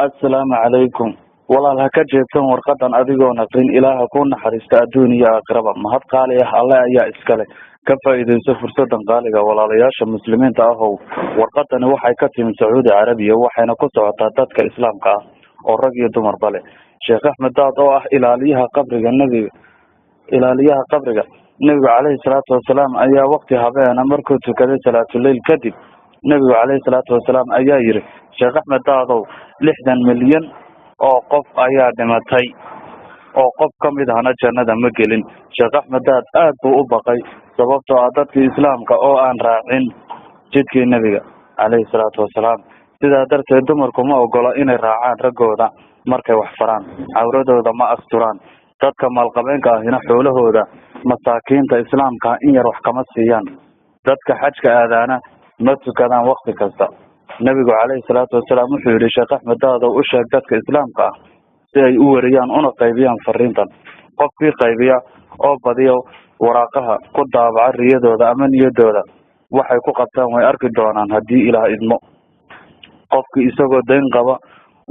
assalaamu calaykum. walaal ha ka jeedsan warqadan adigoo naqrin ilaaha ku naxariista adduun iyo aakhiraba. mahad qaali ah alle ayaa iskale. ka faa'iidayso fursadan qaaliga walaalayaasha muslimiinta ahow. warqadani waxay ka timid sacuudi carabiya waxayna ku socotaa dadka islaamka ah oo rag iyo dumarba leh. sheekh axmed daad oo ah ilaaliyaha qabriga nebiga caleyhi salaatu wasalaam ayaa waqti habeena markuu tukaday salaatuleyl kadib nebigu caleyhi salaatu wasalaam ayaa yidhi, sheekh axmed daadow 60 milyan oo qof ayaa dhimatay oo qof ka mid ahna jannada ma gelin. sheekh axmed daad aad buu u baqay sababtoo ah dadkii islaamka oo aan raacin jidkii nebiga caleyhi salaatu wasalaam. sidaa darteed dumarku ma ogola inay raacaan raggooda markay wax faraan, cawradooda ma asturaan. dadka maalqabeenka ahina xoolahooda masaakiinta islaamka in yar wax kama siiyaan. dadka xajka aadaana ma tukadaan wakti kasta. nebigu caleyhi salaatu wasalaam wuxuu yidhi, sheekh axmed daadow u sheeg dadka islaamka ah si ay u wariyaan una qaybiyaan fariintan. qofkii qaybiya oo badiya waraaqaha ku daabaca riyadooda ama niyadooda waxay ku qabtaan way arki doonaan haddii ilaah idmo. qofkii isagoo dayn qaba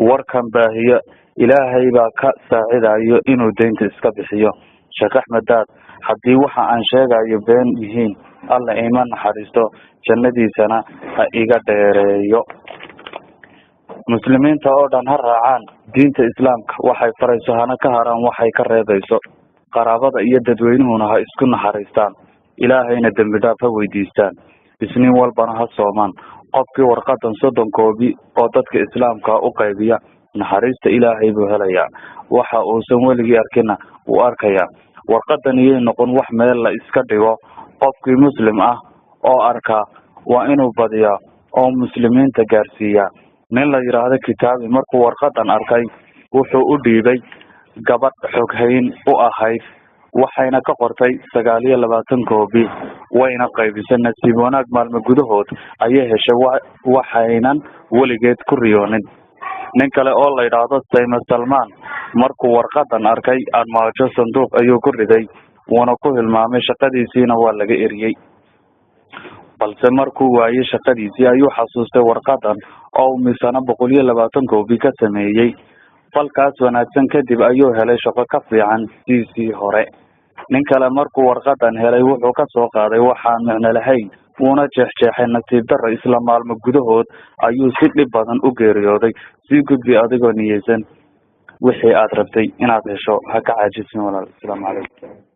warkan baahiya ilaahay baa ka saacidayo inuu daynta iska bixiyo. sheekh axmed daad, haddii waxa aan sheegayo been yihiin alla ima naxariisto, jannadiisana ha iga dheereeyo. muslimiinta oo dhan ha raacaan diinta islaamka, waxay farayso hana ka haraan waxay ka reebayso. qaraabada iyo dadweynuhuna ha isku naxariistaan, ilaahayna dembi dhaaf ha weydiistaan, isniin walbana ha soomaan. qofkii warqadan 30 koobi oo dadka islaamka u qaybiya naxariista ilaahay buu helayaa. waxa uusan weligii arkina wuu arkayaa. warqadan iyay noqon wax meel la iska dhigo. qofkii muslim ah oo arkaa waa inuu badiyaa oo muslimiinta gaarsiiyaa. nin la yidhaahdo kitaabi markuu warqadan arkay wuxuu u dhiibay gabadh xoghayn u ahayd, waxayna ka qortay 29 koobi wayna qaybisay. nasiib wanaag maalmo gudahood ayay heshay waxaynan weligeed ku riyoonin. nin kale oo la yidhaahdo sayma salmaan markuu warqadan arkay armaajo sanduuq ayuu ku riday, wuuna ku hilmaamay shaqadiisiina waa laga eriyey. balse markuu waayey shaqadiisii ayuu xasuustay warqadan oo misana 120 koobi ka sameeyey. falkaas wanaagsan kadib ayuu helay shaqo ka fiican siisii hore. nin kale markuu warqadan helay wuxuu ka soo qaaday waxaan macno lahayn wuuna jeexjeexay. nasiib darro isla maalmo gudahood ayuu si dhib badan u geeriyooday. sii gudbi adigoo niyeysan wixii aad rabtay inaad hesho, ha ka caajisin walaal. asalaamu calaykum.